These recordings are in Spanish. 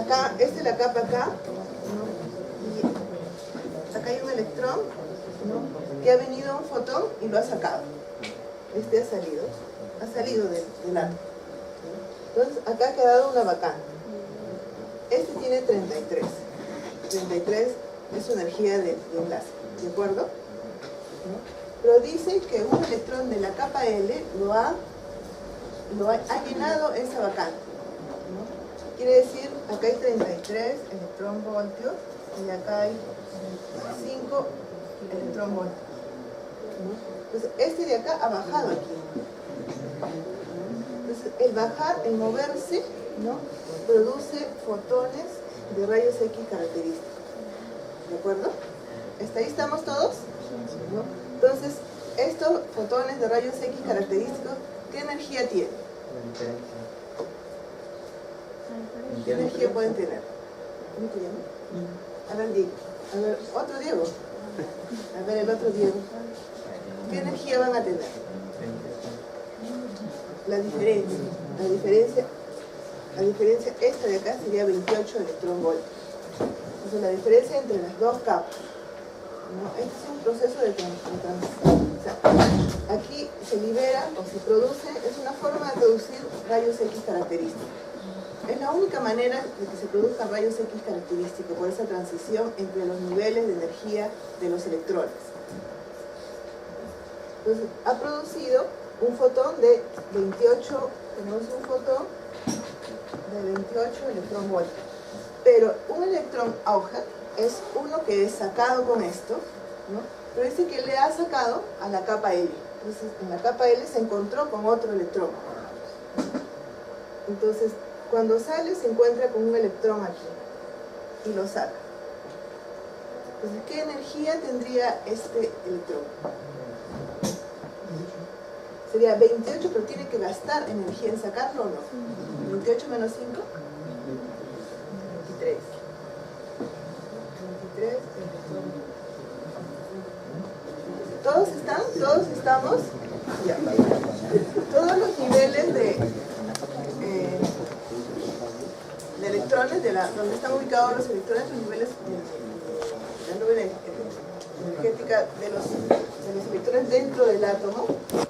acá, esta es la capa acá, ¿no? Y acá hay un electrón, ¿no? Que ha venido a un fotón y lo ha sacado. Este ha salido del átomo. Entonces acá ha quedado una vacante. Este tiene 33. 33 es su energía de enlace, ¿de acuerdo? ¿No? Pero dice que un electrón de la capa L ha llenado esa vacante, ¿no? Quiere decir, acá hay 33 electronvoltios y acá hay 5 electronvoltios, ¿no? Entonces este de acá ha bajado aquí. Entonces el moverse, ¿no? Produce fotones de rayos X característicos, ¿de acuerdo? ¿Hasta ahí estamos todos? ¿No? Entonces, estos fotones de rayos X característicos, ¿qué energía tienen? ¿Qué energía pueden tener? ¿Cómo te llamas? A ver, Diego. A ver, otro Diego. A ver, el otro Diego. ¿Qué energía van a tener? La diferencia esta de acá sería 28 electronvoltios. Entonces la diferencia entre las dos capas, ¿no? Este es un proceso de transición. O sea, aquí se libera o se produce, es una forma de producir rayos X característicos. Es la única manera de que se produzcan rayos X característicos por esa transición entre los niveles de energía de los electrones. Entonces ha producido un fotón de 28, tenemos un fotón de 28 electronvoltios. Pero un electrón Auger es uno que es sacado con esto, ¿no? Pero dice que le ha sacado a la capa L. Entonces en la capa L se encontró con otro electrón. Entonces cuando sale se encuentra con un electrón aquí y lo saca. Entonces, ¿qué energía tendría este electrón? Sería 28, pero tiene que gastar energía en sacarlo o no. 28 menos 5. 23. 23. ¿Todos están? ¿Todos estamos? Ya. Todos los niveles de electrones, donde están ubicados los electrones, los niveles de la nube energética de los electrones dentro del átomo,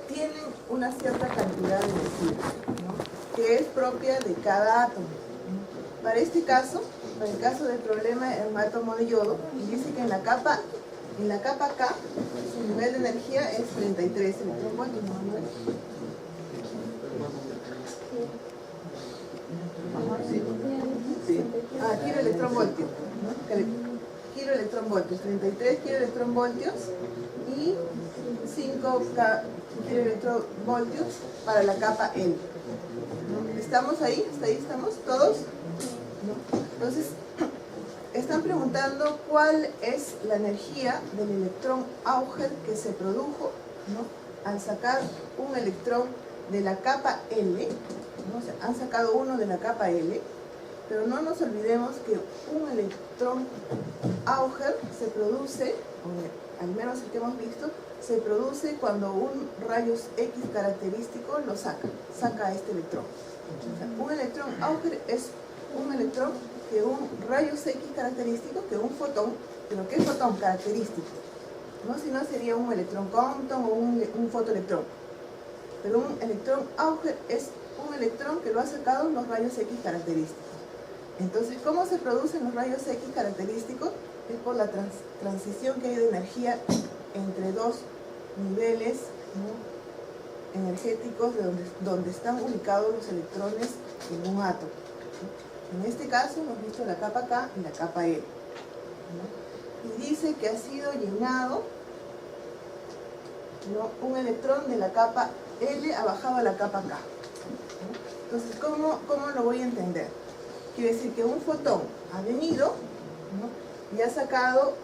tienen una cierta cantidad de energía, ¿no? Que es propia de cada átomo. Para este caso, para el caso del problema en un átomo de yodo, dice que en la capa K, su nivel de energía es 33 electronvoltios. Kiloelectronvoltios, ¿no? Kiloelectronvoltios, 33 kiloelectronvoltios y 5 kiloelectronvoltios para la capa L. ¿No? ¿Estamos ahí? ¿Hasta ahí estamos todos? ¿No? Entonces, están preguntando cuál es la energía del electrón Auger que se produjo, ¿no? Al sacar un electrón de la capa L, ¿no? O sea, han sacado uno de la capa L, pero no nos olvidemos que un electrón Auger se produce, o al menos el que hemos visto, se produce cuando un rayos X característico lo saca a este electrón. O sea, un electrón Auger es un electrón que un rayos X característico, que un fotón, pero ¿qué fotón característico? ¿No? Si no sería un electrón Compton o un fotoelectrón. Pero un electrón Auger es un electrón que lo ha sacado los rayos X característicos. Entonces, ¿cómo se producen los rayos X característicos? Es por la transición que hay de energía entre dos niveles, ¿no? Energéticos donde están ubicados los electrones en un átomo. En este caso hemos visto la capa K y la capa L, ¿no? Y dice que ha sido llenado, ¿no? Un electrón de la capa L ha bajado a la capa K, ¿no? Entonces, ¿cómo lo voy a entender? Quiere decir que un fotón ha venido, ¿no? Y ha sacado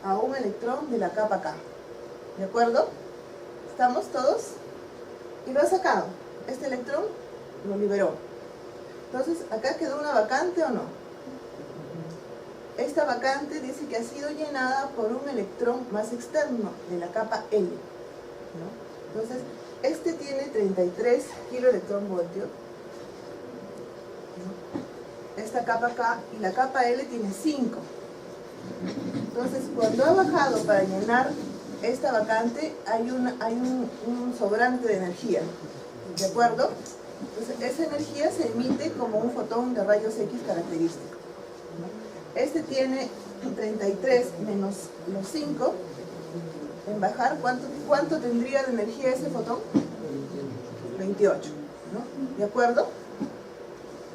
a un electrón de la capa K. ¿De acuerdo? ¿Estamos todos? Y lo ha sacado. Este electrón lo liberó. Entonces, ¿acá quedó una vacante o no? Esta vacante dice que ha sido llenada por un electrón más externo de la capa L, ¿no? Entonces, este tiene 33 kiloelectronvoltios. esta capa K y la capa L tiene 5. Entonces, cuando ha bajado para llenar esta vacante, hay un sobrante de energía, ¿de acuerdo? Entonces, esa energía se emite como un fotón de rayos X característico. Este tiene 33 menos los 5. En bajar, ¿cuánto tendría de energía ese fotón? 28, ¿no? ¿De acuerdo?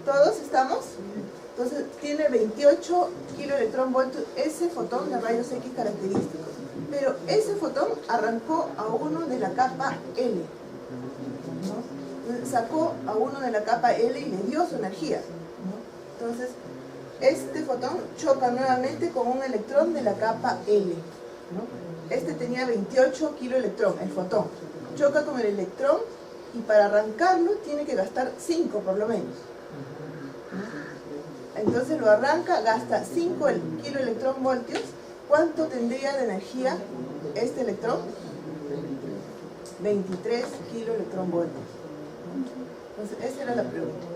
¿Todos estamos? Entonces tiene 28 kiloelectronvoltios ese fotón de rayos X característicos. Pero ese fotón arrancó a uno de la capa L, ¿no? Entonces, sacó a uno de la capa L y le dio su energía, ¿no? Entonces, este fotón choca nuevamente con un electrón de la capa L, ¿no? Este tenía 28 kiloelectrón, el fotón. Choca con el electrón y para arrancarlo tiene que gastar 5 por lo menos. Entonces lo arranca, gasta 5 kiloelectronvoltios. ¿Cuánto tendría de energía este electrón? 23 kiloelectronvoltios. Entonces esa era la pregunta.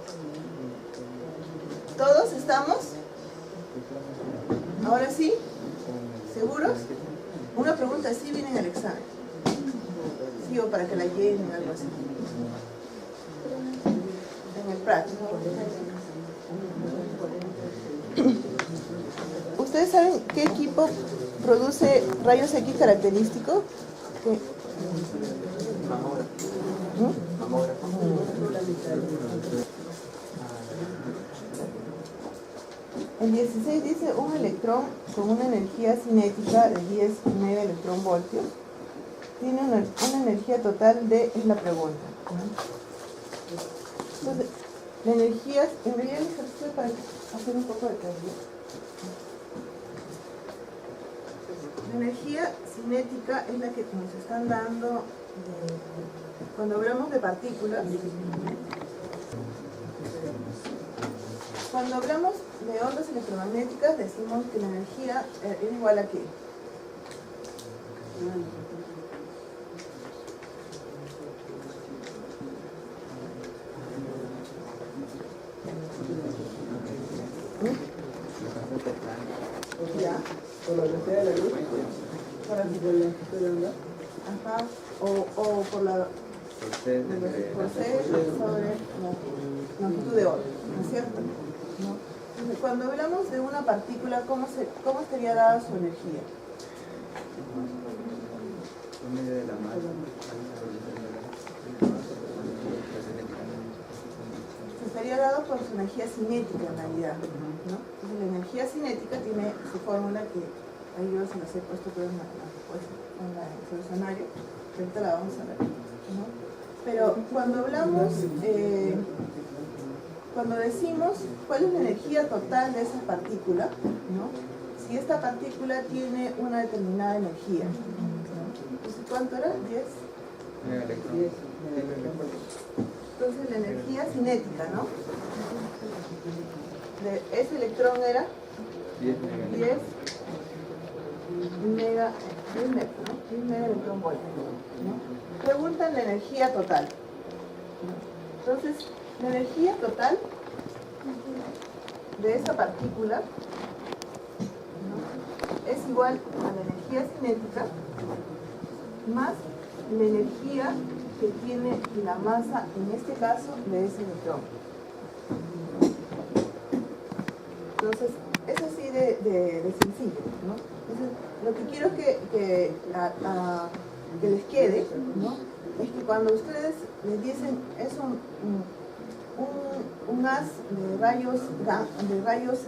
¿Todos estamos? ¿Ahora sí? ¿Seguros? Una pregunta así viene en el examen. Sí, o para que la llenen, algo así. En el práctico. ¿Ustedes saben qué equipo produce rayos X característicos? El 16 dice un electrón con una energía cinética de 10 megaelectronvoltios tiene una energía total de, es la pregunta, ¿no? Entonces, la energía, en realidad el ejercicio es para hacer un poco de teoría. La energía cinética es la que nos están dando cuando hablamos de partículas. Cuando hablamos de ondas electromagnéticas decimos que la energía es igual a ¿qué? ¿Ya? Por la velocidad de la luz, Por la longitud de onda. Ajá. O por la por C sobre la longitud de onda, ¿no es cierto? ¿No? Entonces, cuando hablamos de una partícula, ¿cómo estaría dada su energía? Se estaría dado por su energía cinética en realidad, ¿no? Entonces la energía cinética tiene su fórmula que ahí yo se las he puesto todas en el solucionario, que ahorita la vamos a ver, ¿no? Pero cuando hablamos, cuando decimos cuál es la energía total de esa partícula, ¿no? Si esta partícula tiene una determinada energía, ¿no? Entonces, ¿cuánto era? 10. Entonces la energía cinética, ¿no? De ese electrón era 10 mega, ¿no? 10 megaelectronvoltios, ¿no? Preguntan la energía total. Entonces, la energía total de esa partícula, ¿no? Es igual a la energía cinética más la energía que tiene la masa, en este caso, de ese electrón. Entonces, es así de sencillo, ¿no? Entonces, lo que quiero que les quede, ¿no? Es que cuando ustedes les dicen es un haz de rayos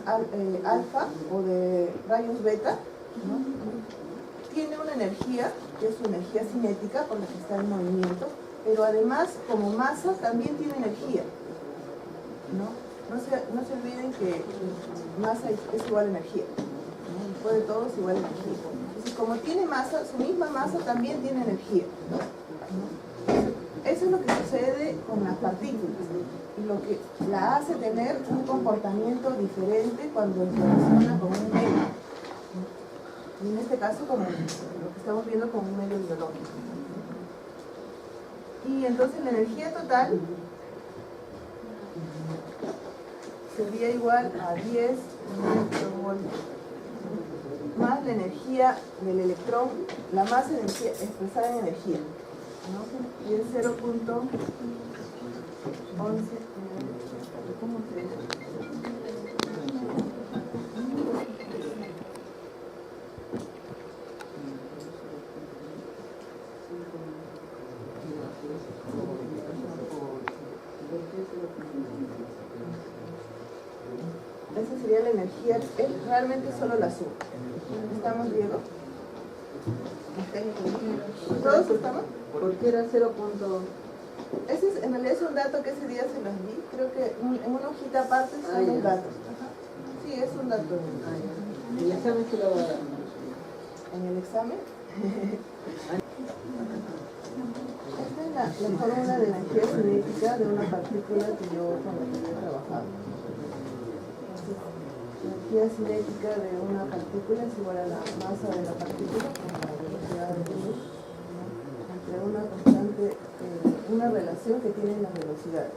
alfa o de rayos beta, ¿no? Tiene una energía, que es su energía cinética por la que está en movimiento, pero además como masa también tiene energía, ¿no? No se olviden que masa es igual a energía, ¿no? Después de todo es igual a energía. Entonces, como tiene masa, su misma masa también tiene energía, ¿no? Eso es lo que sucede con las partículas y lo que la hace tener un comportamiento diferente cuando se relaciona con un medio, ¿no? Y en este caso como lo que estamos viendo con un medio biológico. Y entonces la energía total sería igual a 10 electronvoltios más la energía del electrón, la masa de energía expresada en energía, ¿no? Y es 0.11. ¿Cómo se dice? Esa sería la energía, es realmente solo la suma. ¿Estamos, Diego? ¿Todos estamos? ¿Por qué era 0.? Ese es, en realidad es un dato que ese día se los di. Creo que en una hojita aparte son los datos. Ajá. Sí, es un dato. ¿Y el examen se lo va a dar? ¿En el examen? Esta es la fórmula de energía cinética de una partícula que yo con la que yo he trabajado. La energía cinética de una partícula es igual a la masa de la partícula con la velocidad de luz, ¿no? Entre una constante, una relación que tienen las velocidades,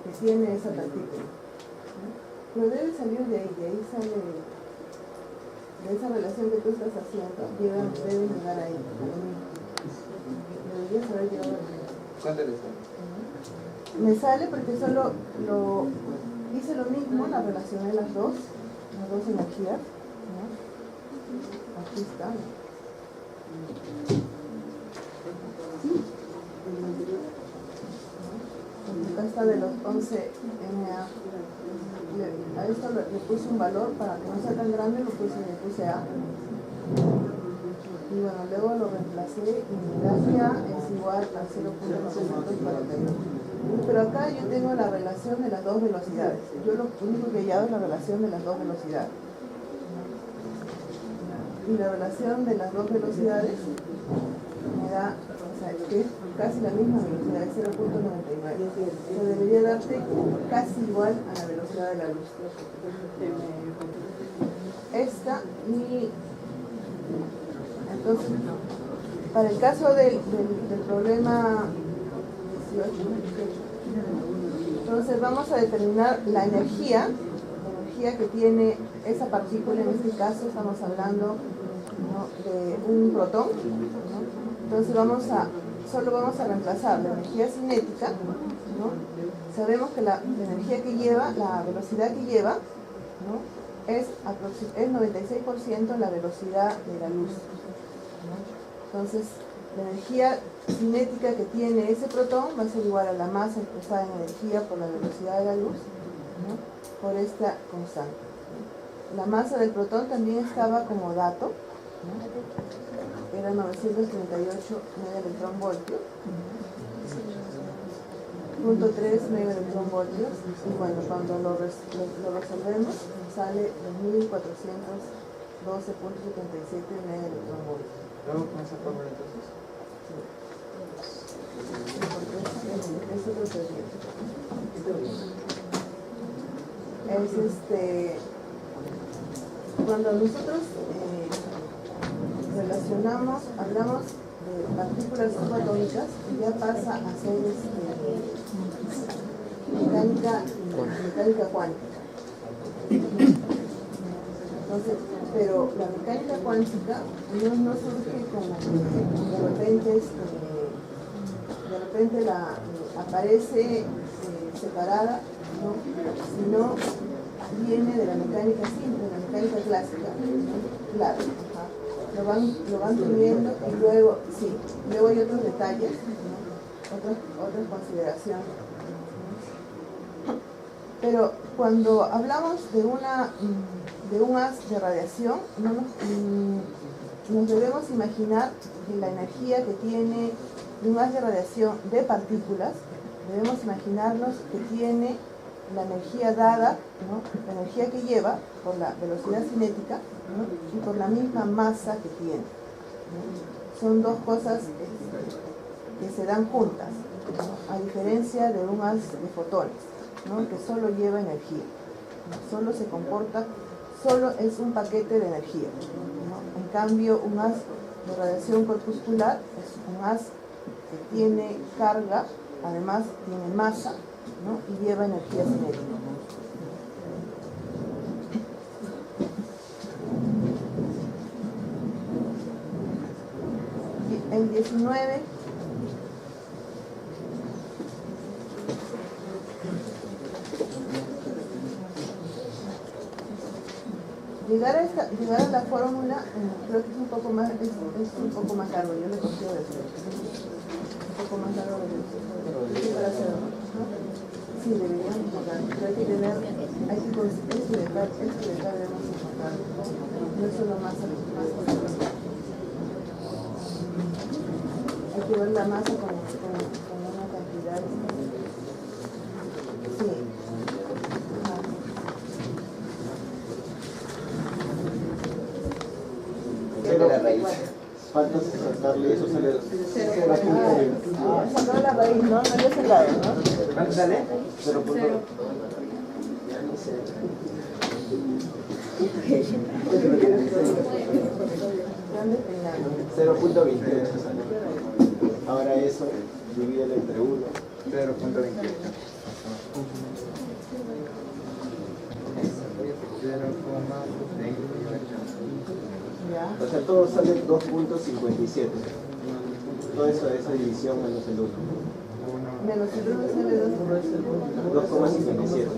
que tiene esa partícula, ¿no? Pero debe salir de ahí sale de esa relación que tú estás haciendo, debe llegar ahí. Deberías haber llegado ahí. ¿Cuánto le sale? Me sale porque solo hice lo mismo, la relacioné las dos energías, ¿no? Aquí está. Acá está de los 11 MA. A esto le puse un valor para que no sea tan grande, le puse A. Y bueno, luego lo reemplacé y mi gracia es igual a 0.941. Pero acá yo tengo la relación de las dos velocidades. Yo lo único que he hallado es la relación de las dos velocidades. Y la relación de las dos velocidades me da, o sea, que es casi la misma velocidad, es 0.99. O sea, debería darte casi igual a la velocidad de la luz. Esta y... Entonces, para el caso del problema 18, entonces vamos a determinar la energía que tiene esa partícula. En este caso estamos hablando, ¿no?, de un protón, ¿no? Entonces solo vamos a reemplazar la energía cinética, ¿no? Sabemos que la energía que lleva, la velocidad que lleva, ¿no?, es 96% la velocidad de la luz, ¿no? Entonces, la energía cinética que tiene ese protón va a ser igual a la masa expresada en energía por la velocidad de la luz, ¿no?, por esta constante. La masa del protón también estaba como dato, ¿no? Era 938 megaelectronvoltios, .3 megaelectronvoltios, y bueno, cuando lo resolvemos sale 2412.77 megaelectronvoltios. ¿Luego con esa fórmula entonces? Es otro proceso. Cuando nosotros hablamos de partículas subatómicas, ya pasa a ser mecánica cuántica. Entonces, pero la mecánica cuántica no surge como que de repente aparece separada, ¿no?, sino viene de la mecánica simple, de la mecánica clásica, ¿no? Claro, ajá. Lo van teniendo y luego hay otros detalles, ¿no?, otras consideraciones. Pero cuando hablamos de un haz de radiación, nos debemos imaginar que la energía que tiene un haz de radiación de partículas, debemos imaginarnos que tiene la energía dada, ¿no?, la energía que lleva por la velocidad cinética, ¿no?, y por la misma masa que tiene, ¿no? Son dos cosas que se dan juntas, ¿no?, a diferencia de un haz de fotones, ¿no?, que solo lleva energía, ¿no?, solo se comporta, solo es un paquete de energía, ¿no? En cambio, un haz de radiación corpuscular es un haz que tiene carga, además tiene masa, ¿no?, y lleva energía cinética. En 19 llegar a la fórmula creo que es un poco más largo. Yo le consigo decir un poco más largo de eso. Sí, deberíamos tocar, pero hay que dejar debemos enfocar, no es solo masa. Hay que ver la masa con una cantidad. Sí. La raíz. Falta saltarle eso, sale Sacó la raíz, ¿no? No había sacado, ¿no? ¿Cuánto sale? 0.0. ¿Dónde peinamos? 0.28 sale. Ahora eso, divídelo entre 1. 0.28. Ya. O sea, todo sale 2.57. Todo eso, esa división menos el 1. Menos el 1 sale 2.57.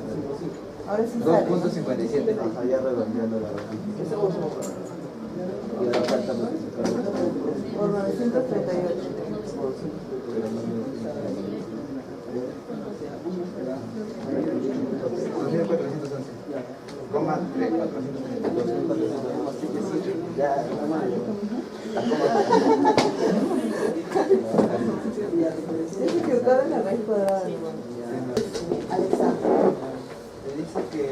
Ahora sí sale. 2.57. Allá redondeando la ratita. Y ahora falta multiplicarlo. Por 938. Pero no me... 2.411. Coma 3, 411. Ya, normal. Es equivocado en la raíz cuadrada. Alexander. Se dice que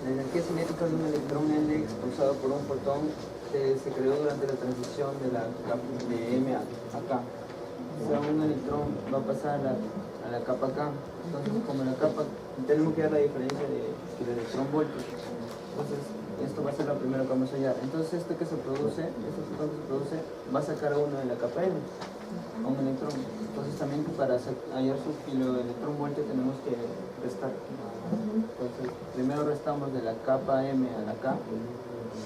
la energía cinética de un electrón L expulsado por un fotón se creó durante la transición de la capa de M a K. O sea, un electrón va a pasar a la capa K. Entonces, como la capa, tenemos que dar la diferencia del electrón voltios. Entonces, esto va a ser la primera que vamos a hallar. Entonces, este que se produce, va a sacar a uno de la capa L, a un electrón. Entonces, también para hallar su kiloelectrón voltio tenemos que restar. Entonces, primero restamos de la capa M a la K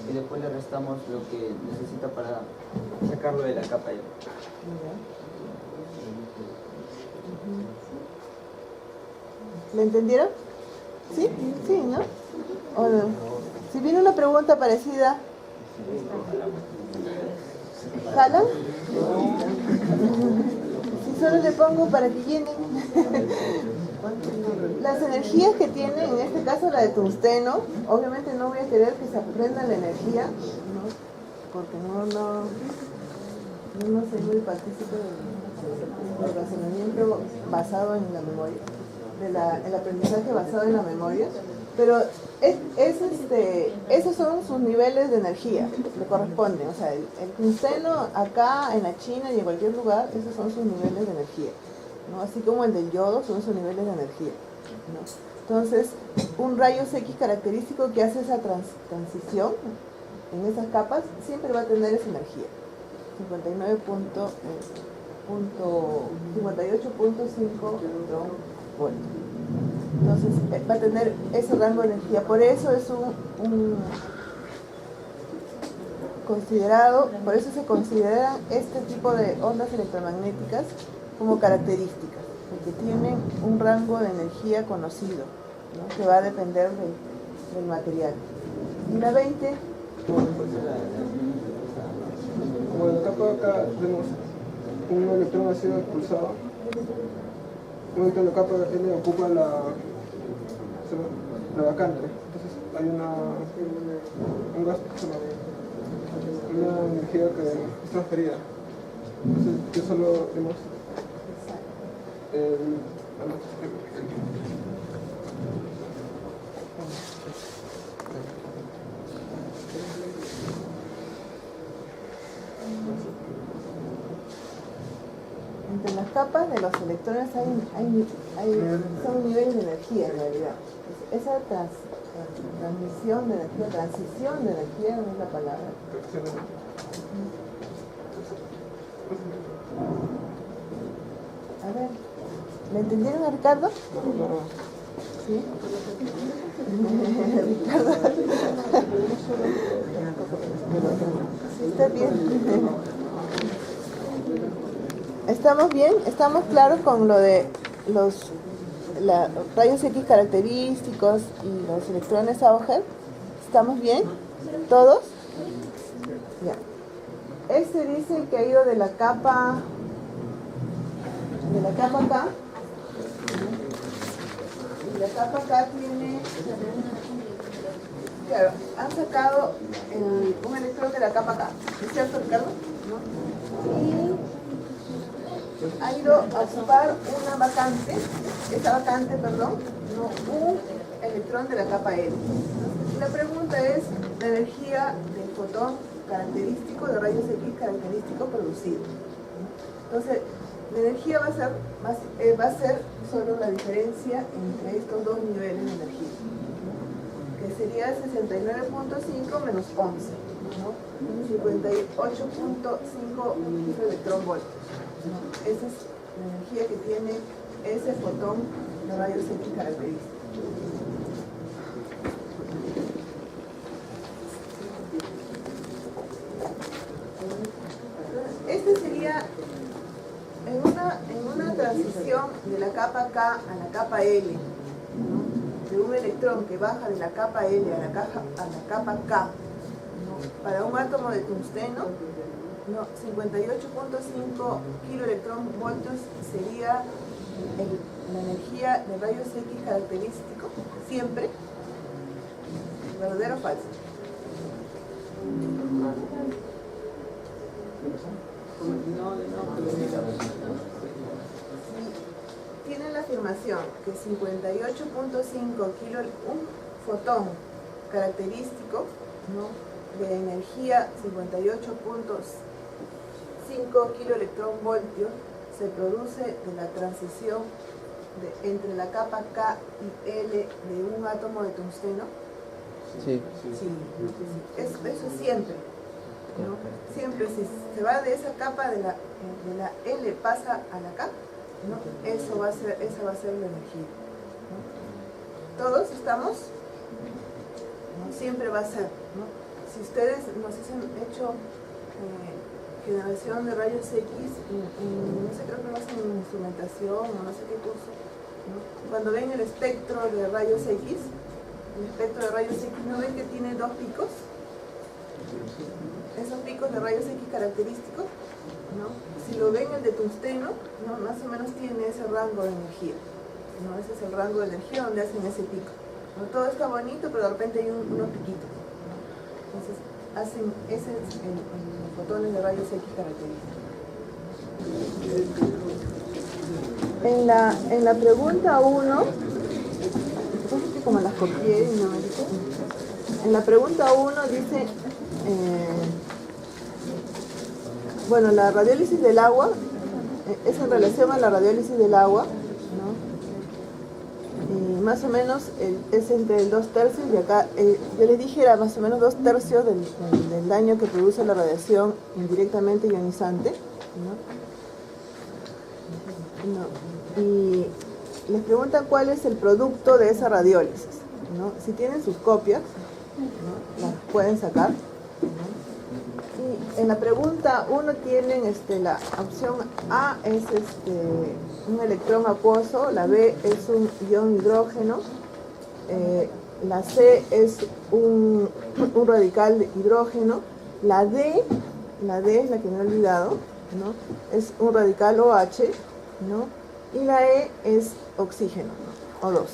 y después le restamos lo que necesita para sacarlo de la capa L. ¿Me entendieron? ¿Sí? Sí, ¿no? ¿O no? Si viene una pregunta parecida, ¿jalan? Si solo le pongo para que llenen. Las energías que tiene, en este caso la de tungsteno, obviamente no voy a querer que se aprenda la energía, ¿no? Porque no soy muy partícipe del razonamiento basado en la memoria, el aprendizaje basado en la memoria, pero esos son sus niveles de energía, le corresponden, o sea, el tungsteno acá en la China y en cualquier lugar, esos son sus niveles de energía, ¿no? Así como el del yodo son sus niveles de energía, ¿no? Entonces, un rayos X característico que hace esa transición en esas capas siempre va a tener esa energía, 58.5 voltios. Entonces va a tener ese rango de energía. Por eso es por eso se consideran este tipo de ondas electromagnéticas como características, porque tienen un rango de energía conocido, ¿no? Que va a depender del material. Y la 20. Como en la capa acá tenemos un electrón ha sido expulsado, un electrón de la capa L ocupa la vacante, entonces hay un gas, una energía que es transferida. Entonces yo solo vemos Entre las capas de los electrones son niveles de energía en realidad. Esa transición de energía no es la palabra. A ver, ¿le entendieron a Ricardo? ¿Sí? Ricardo. Sí, está bien. ¿Estamos bien? ¿Estamos claros con lo de los rayos X característicos y los electrones Auger? ¿Estamos bien? ¿Todos? Ya. Este dice que ha ido de la capa acá. Y la capa acá tiene, claro, han sacado un electrón de la capa acá, ¿es cierto, Ricardo? ¿No? Y ha ido a ocupar una vacante, un electrón de la capa L. Y la pregunta es la energía del fotón característico, de rayos X característico producido. Entonces, la energía va a ser solo la diferencia entre estos dos niveles de energía, que sería 69.5 menos 11, ¿no? 58.5 electronvoltios. ¿No? Esa es la energía que tiene ese fotón de rayos X característico. Este sería en una transición de la capa K a la capa L, ¿no? De un electrón que baja de la capa L a la capa K, ¿no? Para un átomo de tungsteno, ¿no? 58.5 kiloelectronvoltios sería la energía de rayos X característico, siempre. ¿Verdadero o falso? Tiene la afirmación que 58.5 kilo, un fotón característico, ¿no? De energía 58.5 kiloelectronvoltios se produce de la transición entre la capa K y L de un átomo de tungsteno. Sí. Sí. Eso siempre, ¿no? Siempre si se va de esa capa de la L pasa a la K, ¿no? Esa va a ser la energía, ¿no? ¿Todos estamos? ¿No? Siempre va a ser, ¿no? Si ustedes nos han hecho generación de rayos X, no sé, creo que lo hacen en instrumentación o no sé qué curso, ¿no? Cuando ven el espectro de rayos X, ¿no ven que tiene dos picos? Esos picos de rayos X característicos, ¿no? Si lo ven el de tungsteno, ¿no? Más o menos tiene ese rango de energía, ¿no? Ese es el rango de energía donde hacen ese pico, ¿no? Todo está bonito, pero de repente hay unos piquitos, ¿no? Entonces hacen ese es el fotones de rayos X característicos. En la pregunta 1, como las copié y no me dice. En la pregunta 1 dice, bueno, la radiólisis del agua es en relación a la radiólisis del agua, ¿no? Y más o menos es entre el 2/3 y acá, yo les dije era más o menos 2/3 del daño que produce la radiación indirectamente ionizante, ¿no? Y les preguntan cuál es el producto de esa radiólisis, ¿no? Si tienen sus copias, ¿no? Las pueden sacar, ¿no? Y en la pregunta 1 tienen la opción A es un electrón acuoso, la B es un ion hidrógeno, la C es un radical de hidrógeno, la D es la que me he olvidado, ¿no? Es un radical OH, ¿no? Y la E es oxígeno, ¿no? O2.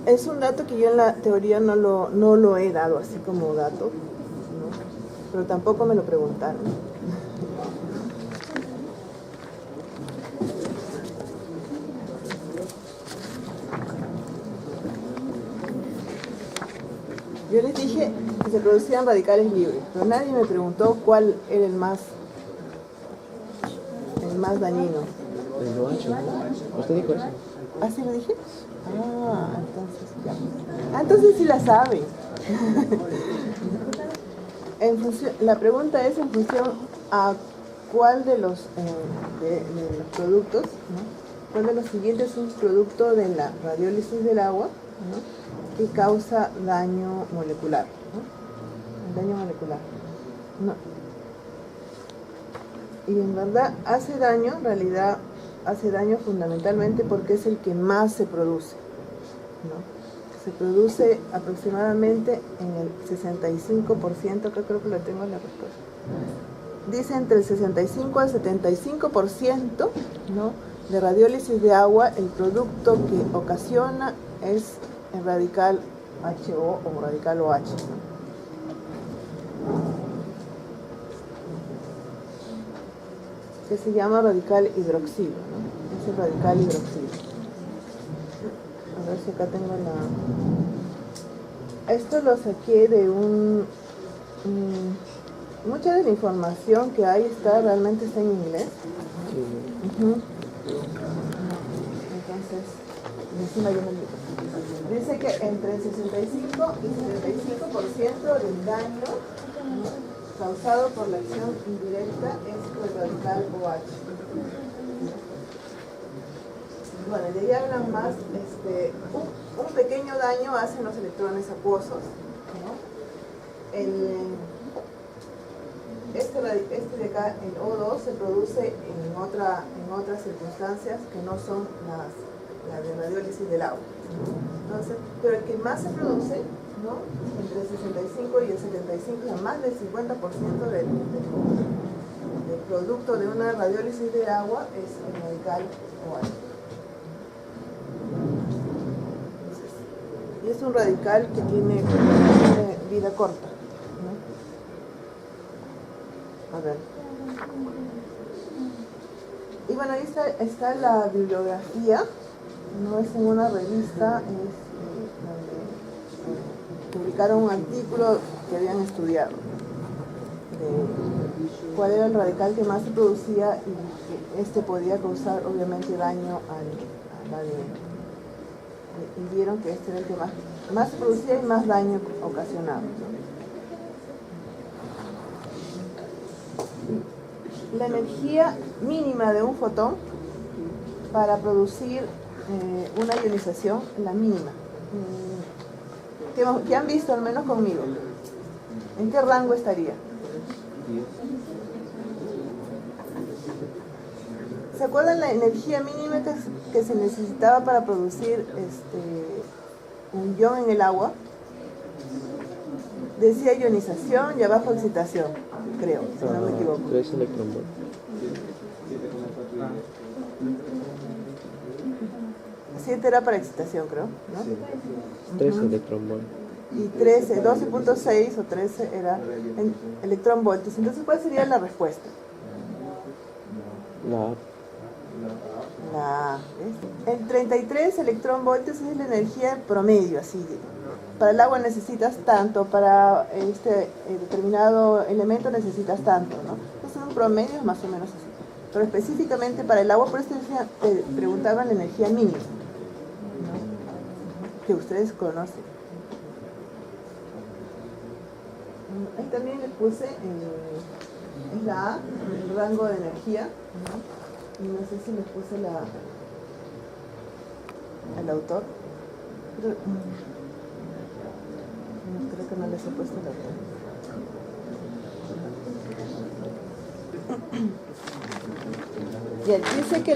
Es un dato que yo en la teoría no lo he dado así como dato, ¿no? Pero tampoco me lo preguntaron. Yo les dije que se producían radicales libres, pero nadie me preguntó cuál era el más dañino. El OH, ¿no? ¿Usted dijo eso? ¿Ah, sí lo dije? Ah, entonces ya. Entonces sí la saben. La pregunta es en función a cuál de los productos, ¿no? ¿Cuál de los siguientes es un producto de la radiólisis del agua, ¿no? Que causa daño molecular, ¿no? El daño molecular. No. Y en verdad hace daño, en realidad hace daño fundamentalmente porque es el que más se produce, ¿no? Se produce aproximadamente en el 65%, que creo que lo tengo en la respuesta. Dice entre el 65 al 75%, ¿no?, de radiólisis de agua, el producto que ocasiona es el radical HO o radical OH, ¿no? Que se llama radical hidroxilo, ¿no? Es el radical hidroxilo. A ver si acá tengo la... Esto lo saqué de mucha de la información que hay realmente está en inglés. Entonces, encima yo me digo. Dice que entre el 65 y 75% del daño, ¿no?, causado por la acción indirecta es el radical OH. Bueno, de ahí hablan más, un pequeño daño hacen los electrones acuosos, ¿no? Este de acá, el O2, se produce en otras circunstancias que no son las de radiólisis del agua. Entonces, pero el que más se produce, ¿no?, entre el 65 y el 75, o sea, más del 50% del producto de una radiólisis de agua es el radical OH. Y es un radical que tiene vida corta, ¿no? A ver. Y bueno, ahí está la bibliografía, no es en una revista, es donde publicaron un artículo que habían estudiado de cuál era el radical que más se producía y que podía causar obviamente daño al ADN. Y vieron que este era el que más se producía y más daño ocasionaba, ¿no? La energía mínima de un fotón para producir una ionización, la mínima, que han visto al menos conmigo, ¿en qué rango estaría? ¿Se acuerdan la energía mínima que se necesitaba para producir un ion en el agua? Decía ionización y abajo excitación, creo, si no me equivoco. 3 electronvoltios. 7 era para excitación, creo, ¿no? 3 electronvoltios. Y 13, 12.6 o 13 era en electronvoltios. Entonces, ¿cuál sería la respuesta? La A. El 33 electronvoltios es la energía promedio, así. Para el agua necesitas tanto, para determinado elemento necesitas tanto, ¿no? Entonces, un promedio es más o menos así. Pero específicamente para el agua, por eso te preguntaban la energía mínima, ¿no?, que ustedes conocen. Ahí también les puse es la A, el rango de energía, ¿no? Y no sé si les puse el autor. Creo que no les he puesto el autor. Bien, dice que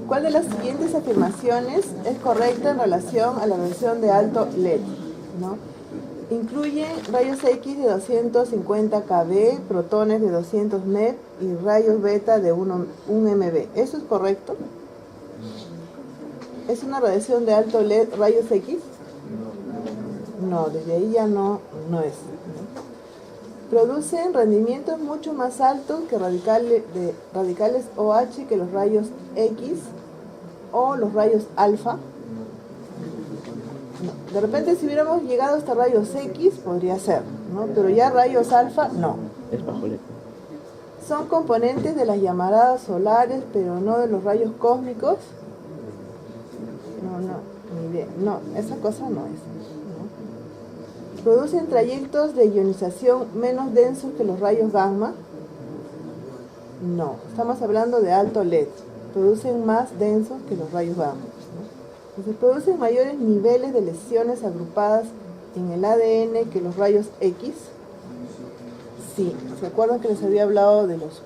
¿cuál de las siguientes afirmaciones es correcta en relación a la radiación de alto LED? ¿No? Incluye rayos X de 250 kb, protones de 200 MeV y rayos beta de 1 MeV. ¿Eso es correcto? ¿Es una radiación de alto LED rayos X? No, desde ahí ya no es. Producen rendimientos mucho más altos que radicales OH que los rayos X o los rayos alfa. No. De repente si hubiéramos llegado hasta rayos X podría ser, ¿no? Pero ya rayos alfa no. es bajo LED. Son componentes de las llamaradas solares, pero no de los rayos cósmicos. Ni idea. No, esa cosa no es. Producen trayectos de ionización menos densos que los rayos gamma. No, estamos hablando de alto LED. Producen más densos que los rayos gamma, ¿no? Entonces, producen mayores niveles de lesiones agrupadas en el ADN que los rayos X. Sí, ¿se acuerdan que les había hablado de los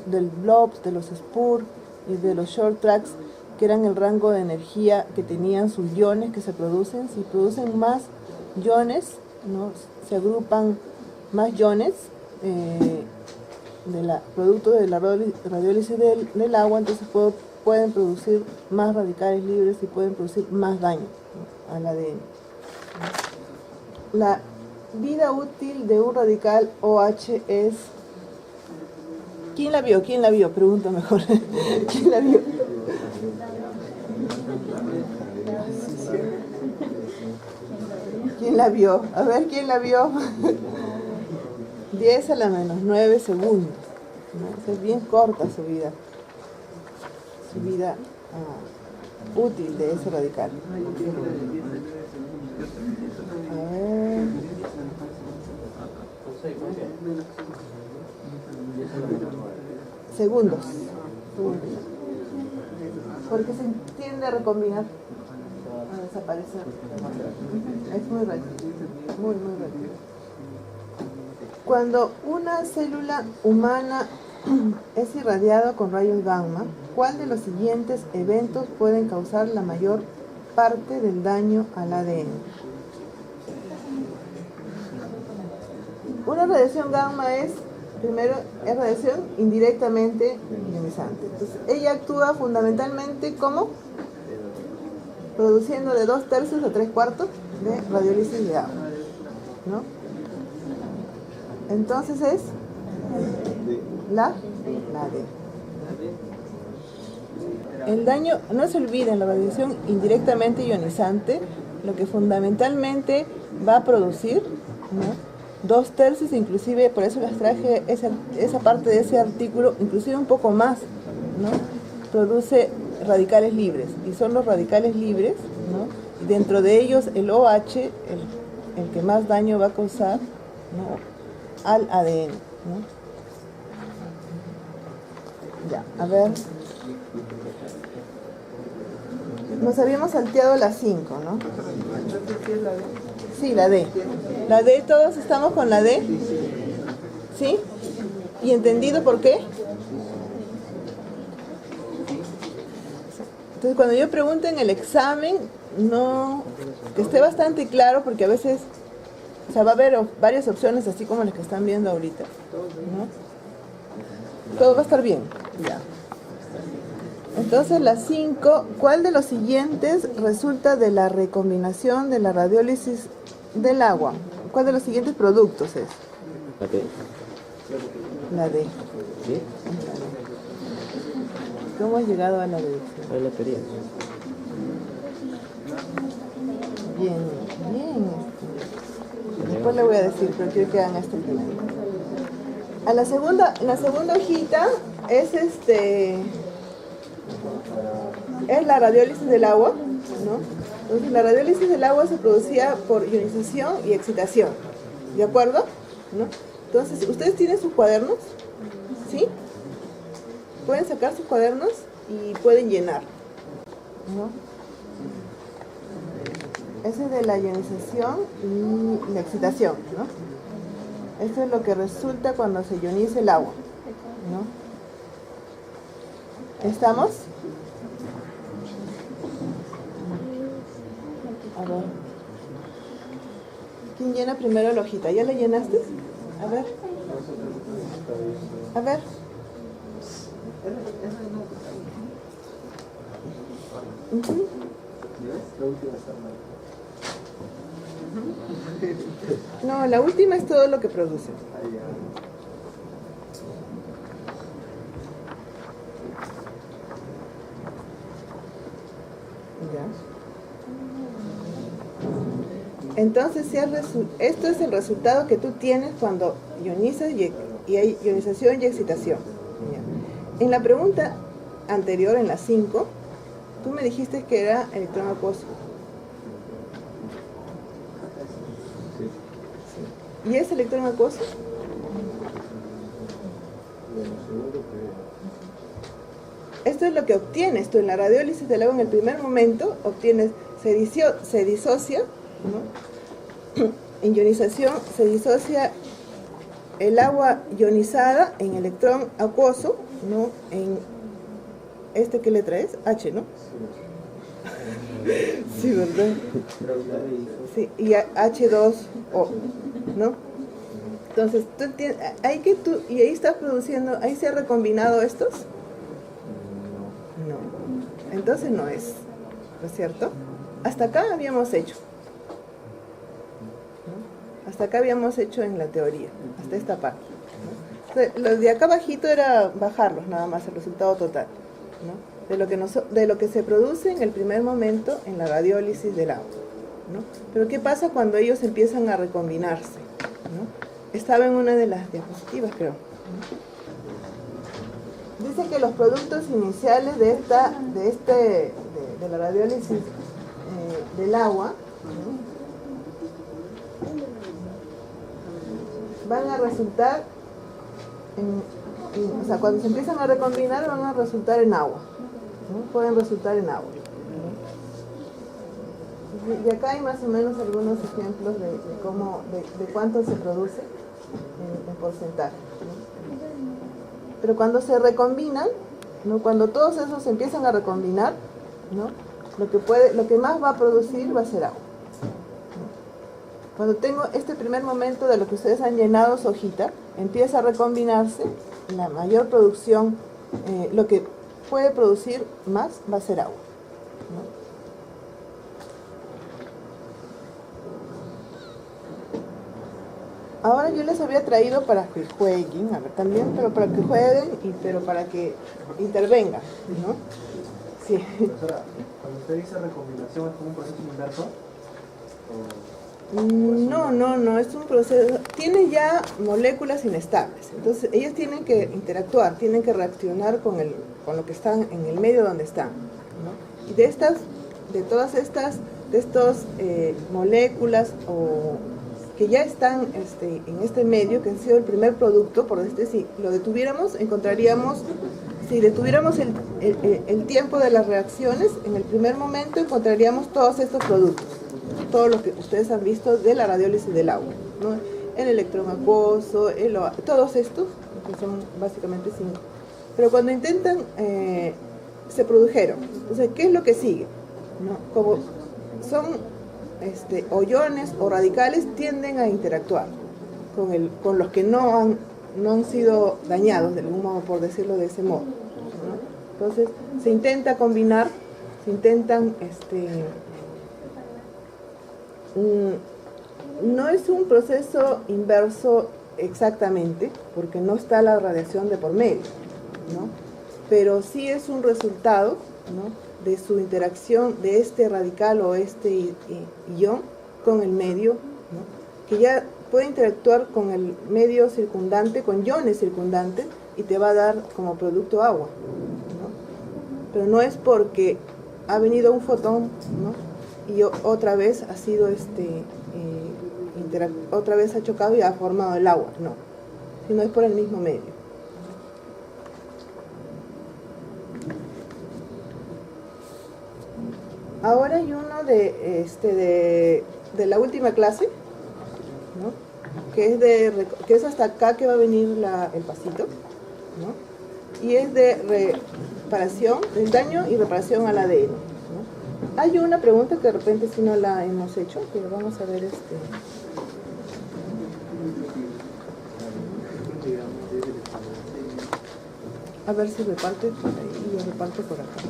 del blobs, de los spur y de los short tracks, que eran el rango de energía que tenían sus iones que se producen? Si producen más iones, ¿no? Se agrupan más iones producto de la radiólisis del agua, entonces pueden producir más radicales libres y pueden producir más daño, ¿no?, al ADN. La vida útil de un radical OH es... ¿Quién la vio? ¿Quién la vio? Pregunto mejor. ¿Quién la vio? ¿Quién la vio? A ver, ¿quién la vio? 10 a la menos 9 segundos. ¿No? Es bien corta su vida. Su vida útil de ese radical. A ver. Segundos. Porque se tiende a recombinar, a desaparecer. Es muy rápido. Muy rápido. Cuando una célula humana es irradiada con rayos gamma, ¿cuál de los siguientes eventos pueden causar la mayor parte del daño al ADN? Una radiación gamma es radiación indirectamente ionizante. Entonces, ella actúa fundamentalmente como produciendo de 2/3 a 3/4 de radiólisis de agua, ¿no? Entonces es la D. El daño, no se olviden, la radiación indirectamente ionizante, lo que fundamentalmente va a producir, ¿no?, 2/3, inclusive, por eso les traje esa parte de ese artículo, inclusive un poco más, ¿no? Produce radicales libres, y son los radicales libres, ¿no? Y dentro de ellos el OH, el que más daño va a causar, ¿no?, al ADN, ¿no? Ya, a ver. Nos habíamos salteado la 5, ¿no? Sí, la D. La D, ¿todos estamos con la D? ¿Sí? ¿Y entendido por qué? Entonces, cuando yo pregunto en el examen, no, que esté bastante claro, porque a veces, o sea, va a haber varias opciones, así como las que están viendo ahorita, ¿no? Todo va a estar bien, ya. Entonces, la 5, ¿cuál de los siguientes resulta de la recombinación de la radiólisis del agua? ¿Cuál de los siguientes productos es? La D. La D. ¿Sí? ¿Cómo has llegado a la deducción? Ahí la teoría. Bien. Después le voy a decir, pero quiero que hagan esto primero. En la segunda hojita es es la radiólisis del agua, ¿no? Entonces, la radiólisis del agua se producía por ionización y excitación, ¿de acuerdo? ¿No? Entonces, ¿ustedes tienen sus cuadernos? ¿Sí? Pueden sacar sus cuadernos y pueden llenar, ¿no? Ese es de la ionización y la excitación, ¿no? Esto es lo que resulta cuando se ioniza el agua, ¿no? ¿Estamos? A ver. ¿Quién llena primero la hojita? ¿Ya la llenaste? A ver. A ver. No, la última es todo lo que produce. Ya. Entonces, esto es el resultado que tú tienes cuando ionizas y hay ionización y excitación. Ya. En la pregunta anterior, en la 5, tú me dijiste que era electrón acuoso. ¿Y es electrón acuoso? Esto es lo que obtienes tú en la radiólisis del agua. En el primer momento obtienes, se disocia, ¿no? En ionización se disocia el agua ionizada en electrón acuoso, ¿no? En este, ¿qué letra es? H, ¿no? Sí, ¿verdad? Sí, y H2O, ¿no? Entonces, tú entiendes, y ahí estás produciendo, ahí se ha recombinado estos. No. Entonces no es cierto? Hasta acá habíamos hecho. ¿No? Hasta acá habíamos hecho en la teoría, hasta esta parte. ¿No? Entonces, lo de acá abajito era bajarlos nada más, el resultado total, ¿no? De lo que se produce en el primer momento en la radiólisis del agua, ¿no? Pero ¿qué pasa cuando ellos empiezan a recombinarse? ¿No? Estaba en una de las diapositivas, creo. Dice que los productos iniciales de la radiólisis del agua, ¿no? Van a resultar o sea, cuando se empiezan a recombinar van a resultar en agua, ¿no? Pueden resultar en agua, ¿no? Y acá hay más o menos algunos ejemplos de cuánto se produce en porcentaje, ¿no? Pero cuando se recombinan, ¿no? Cuando todos esos se empiezan a recombinar, ¿no? Lo que más va a producir va a ser agua, ¿no? Cuando tengo este primer momento de lo que ustedes han llenado su hojita, empieza a recombinarse, la mayor producción, lo que puede producir más va a ser agua, ¿no? Ahora yo les había traído para que jueguen, a ver, también, pero para que jueguen, pero para que intervengan, ¿no? Sí. Profesora, cuando usted dice recombinación, ¿es como un proceso inverso? No, es un proceso, tiene ya moléculas inestables, entonces ellos tienen que interactuar, tienen que reaccionar con lo que están en el medio donde están, ¿no? Y de todas estas moléculas que ya están en este medio, que ha sido el primer producto, por si lo detuviéramos, si detuviéramos el tiempo de las reacciones, en el primer momento encontraríamos todos estos productos, todo lo que ustedes han visto de la radiólisis del agua, ¿no? El electrón acuoso, todos estos, que son básicamente 5. Pero cuando intentan, se produjeron. Entonces, ¿qué es lo que sigue? ¿No? Como son o iones o radicales, tienden a interactuar con los que no han sido dañados de algún modo, por decirlo de ese modo, ¿no? Entonces se intenta combinar, no es un proceso inverso exactamente, porque no está la radiación de por medio, ¿no? Pero sí es un resultado, ¿no?, de su interacción de este radical o ion con el medio, ¿no?, que ya puede interactuar con el medio circundante, con iones circundantes, y te va a dar como producto agua, ¿no? Pero no es porque ha venido un fotón, ¿no?, y otra vez ha sido otra vez ha chocado y ha formado el agua, no, sino es por el mismo medio. Ahora hay uno de la última clase, ¿no?, que es hasta acá que va a venir el pasito, ¿no?, y es de reparación, del daño y reparación al ADN, ¿no? Hay una pregunta que de repente si no la hemos hecho, pero vamos a ver a ver si reparte por ahí y yo reparto por acá.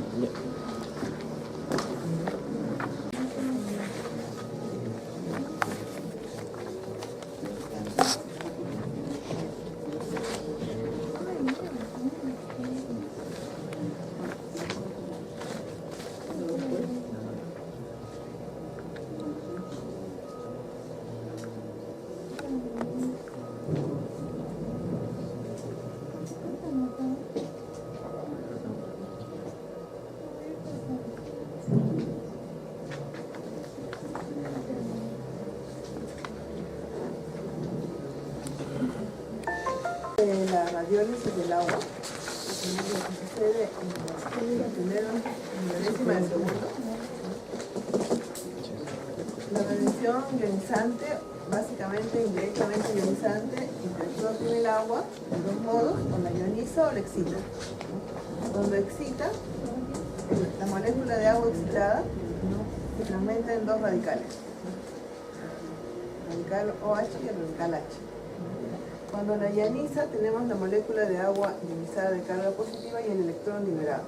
La radiólisis del agua, lo que sucede en la décima de segundo. La radiación ionizante, básicamente indirectamente ionizante, no tiene el agua en dos modos, o la ioniza o la excita. Cuando excita, la molécula de agua excitada se fragmenta en dos radicales, el radical OH y el radical H. Cuando la ioniza, tenemos la molécula de agua ionizada de carga positiva y el electrón liberado.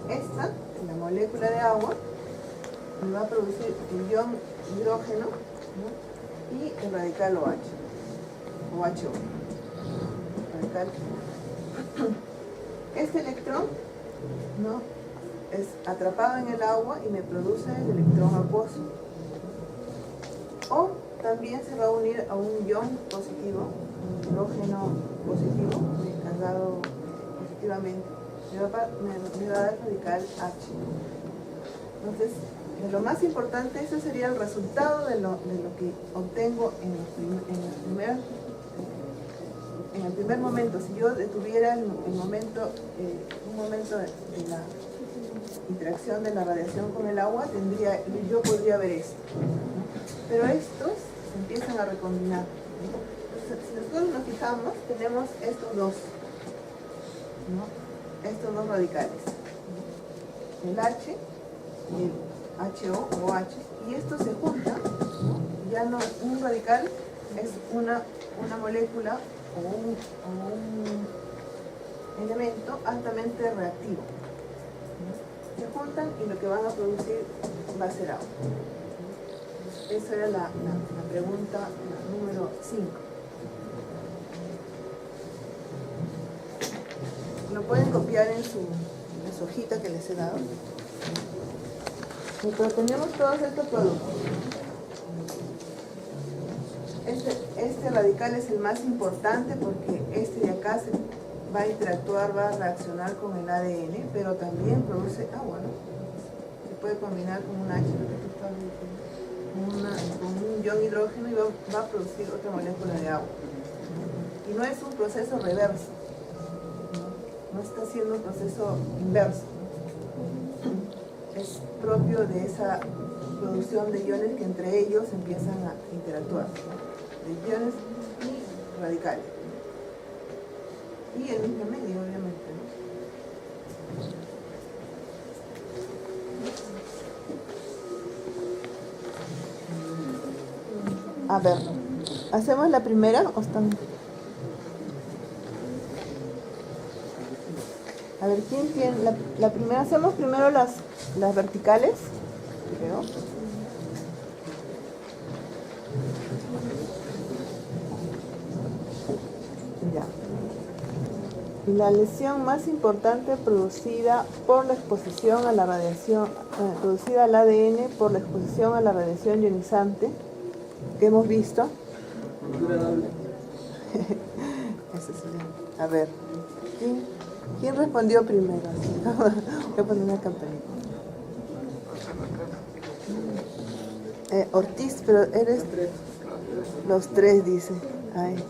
Esta, la molécula de agua, me va a producir el ion hidrógeno, ¿no? Y el radical OH, o HO. Radical. Este electrón, ¿no?, es atrapado en el agua y me produce el electrón acuoso. O también se va a unir a un ion positivo, un hidrógeno positivo, cargado positivamente. Me va a dar el radical H. Entonces, lo más importante, ese sería el resultado de lo que obtengo en el primer momento. Si yo detuviera un momento de la interacción de la radiación con el agua, yo podría ver esto, ¿no? Pero estos se empiezan a recombinar, ¿no? Entonces, si nosotros nos fijamos, tenemos estos dos, ¿no?, estos dos radicales, ¿no?, el H y el HO o H, y estos se juntan, ¿no? Ya no, un radical es una molécula o un elemento altamente reactivo, ¿no? Se juntan y lo que van a producir va a ser agua. Esa era la pregunta número 5. Lo pueden copiar en su hojita que les he dado. Pero tenemos todos estos productos. Este radical es el más importante porque este de acá se va a interactuar, va a reaccionar con el ADN, pero también produce agua, ¿no? Se puede combinar con un H, con un ion hidrógeno, y va a producir otra molécula de agua. Y no es un proceso reverso, no está haciendo un proceso inverso. Es propio de esa producción de iones que entre ellos empiezan a interactuar, ¿no?, de iones y radicales. Y el mismo medio, obviamente, ¿no? A ver, ¿hacemos la primera o están? A ver, ¿quién tiene la primera? Hacemos primero las verticales, creo. Ya. La lesión más importante producida por la exposición a la radiación, producida al ADN por la exposición a la radiación ionizante que hemos visto. Eso sería. A ver, ¿quién respondió primero? Voy a poner una campanita. Ortiz, pero eres los tres, dice. Ay,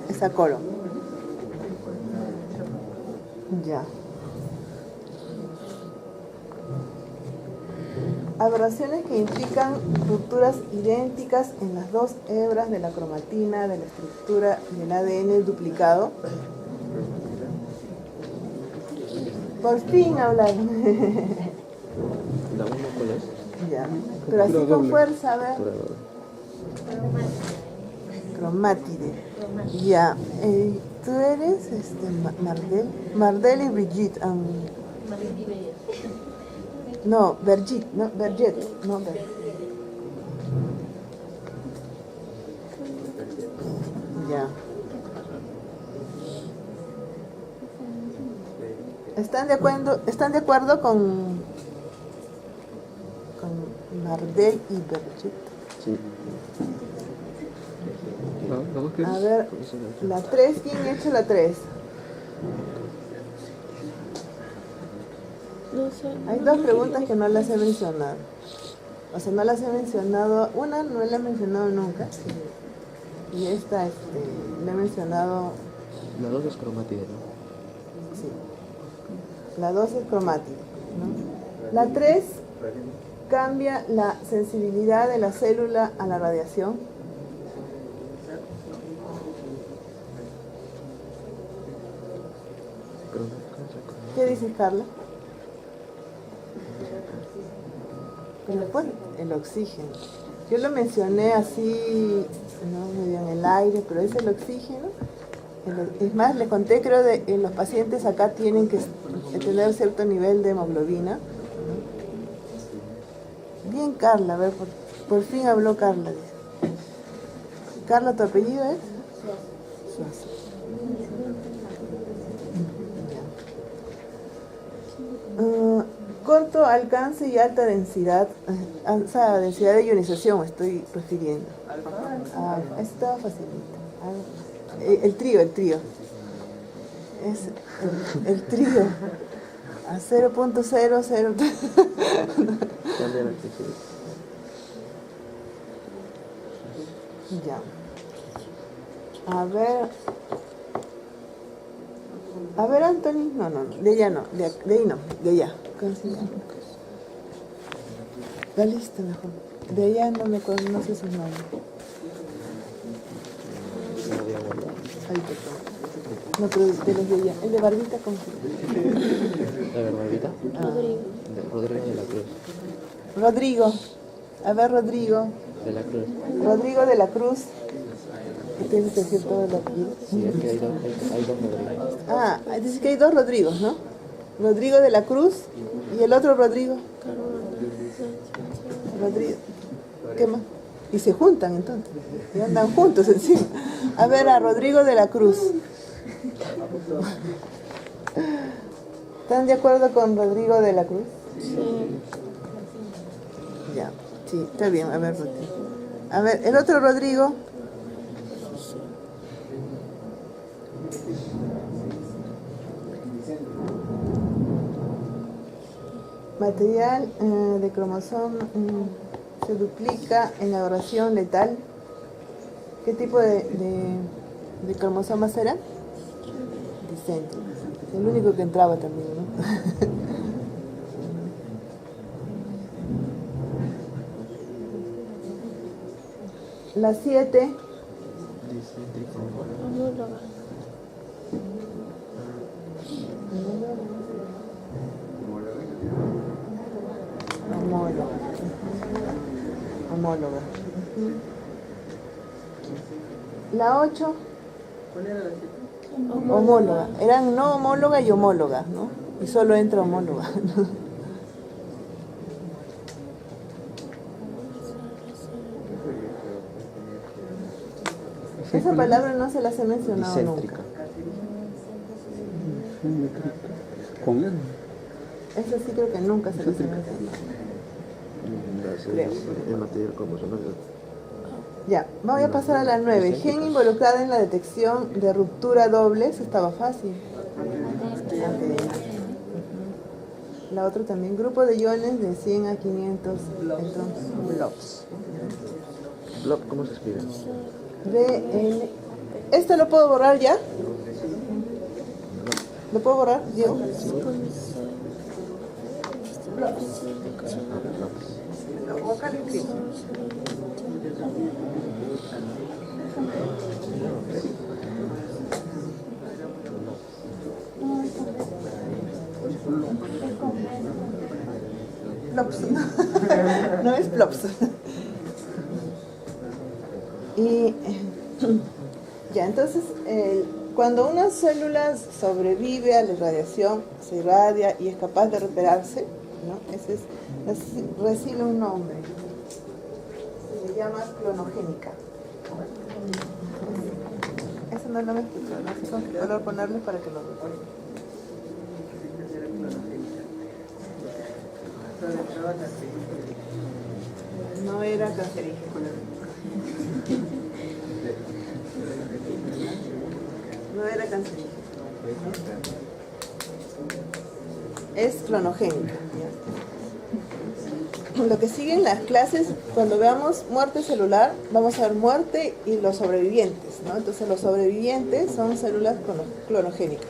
esa colo. Ya. Aberraciones que implican rupturas idénticas en las dos hebras de la cromatina de la estructura del ADN duplicado. Por fin hablaron. ¿La 1 cuál es? Ya. Pero así con fuerza, a ver. Cromátide. Ya. Tú eres Mardel y Brigitte. No, Vergit, no, Verget, no, Verget. Ya. ¿Están de acuerdo con Mardel y Verget? Sí. A ver, la 3, ¿quién ha hecho la 3? Hay dos preguntas que no las he mencionado. O sea, no las he mencionado. Una no la he mencionado nunca. Y esta la he mencionado. La 2 es cromátide, ¿no? Sí. La 2 es cromátide, ¿no? La 3 cambia la sensibilidad de la célula a la radiación. ¿Qué dices, Carla? Pero pues, el oxígeno. Yo lo mencioné así, no medio en el aire, pero es el oxígeno. Es más, le conté, creo, de los pacientes acá tienen que tener cierto nivel de hemoglobina. Bien, Carla, a ver, por fin habló Carla. Dice. Carla, ¿tu apellido es? Suazo. Corto alcance y alta densidad, alta densidad de ionización me estoy refiriendo. Esto estaba facilito. El trío. Es el trío. A 0.00. Ya. A ver, Anthony. No, de ella no. De ahí no, de allá. La lista mejor. De allá no me conoce sus nombres. Ay, perdón. No, pero de los de allá. El de Barbita, ¿cómo se llama? ¿La Barbita? Rodrigo de la Cruz. Rodrigo. A ver, Rodrigo. De la Cruz. Rodrigo de la Cruz. ¿Qué tienes que decir todo el apellido? Sí, es que hay dos Rodrigos. Dice que hay dos Rodrigos, ¿no? Rodrigo de la Cruz y el otro Rodrigo. Rodrigo. ¿Qué más? Y se juntan entonces. Y andan juntos encima. A ver, a Rodrigo de la Cruz. ¿Están de acuerdo con Rodrigo de la Cruz? Sí. Ya, sí, está bien. A ver, Rodrigo. A ver, el otro Rodrigo. Material de cromosoma se duplica en la oración letal. ¿Qué tipo de cromosomas era? Dicéntrico. El único que entraba también, ¿no? La 7. Homóloga. La 8. ¿Cuál era la 7? Homóloga. Eran no homóloga y homóloga, ¿no? Y solo entra homóloga. Esa palabra no se las he mencionado nunca. ¿Con él? Eso sí creo que nunca se las he mencionado. El material cromosomal. Ya, voy a pasar a la 9. Gen involucrada en la detección de ruptura doble. Eso estaba fácil. La otra también. Grupo de iones de 100 a 500 blobs. Blob, ¿cómo se escribe? BN. ¿Esto lo puedo borrar ya? ¿Lo puedo borrar, Diego? O acá lo escribo. Plops. No es plops. Y ya, entonces, cuando una célula sobrevive a la irradiación, se irradia y es capaz de recuperarse, ¿no? Ese recibe un nombre. Se llama clonogénica. Eso no lo me escuchó, no sé con qué color ponerle para que lo recuerden. No era cancerígeno. No era cancerígeno. Es clonogénica. Lo que sigue en las clases, cuando veamos muerte celular, vamos a ver muerte y los sobrevivientes, ¿no? Entonces los sobrevivientes son células clonogénicas.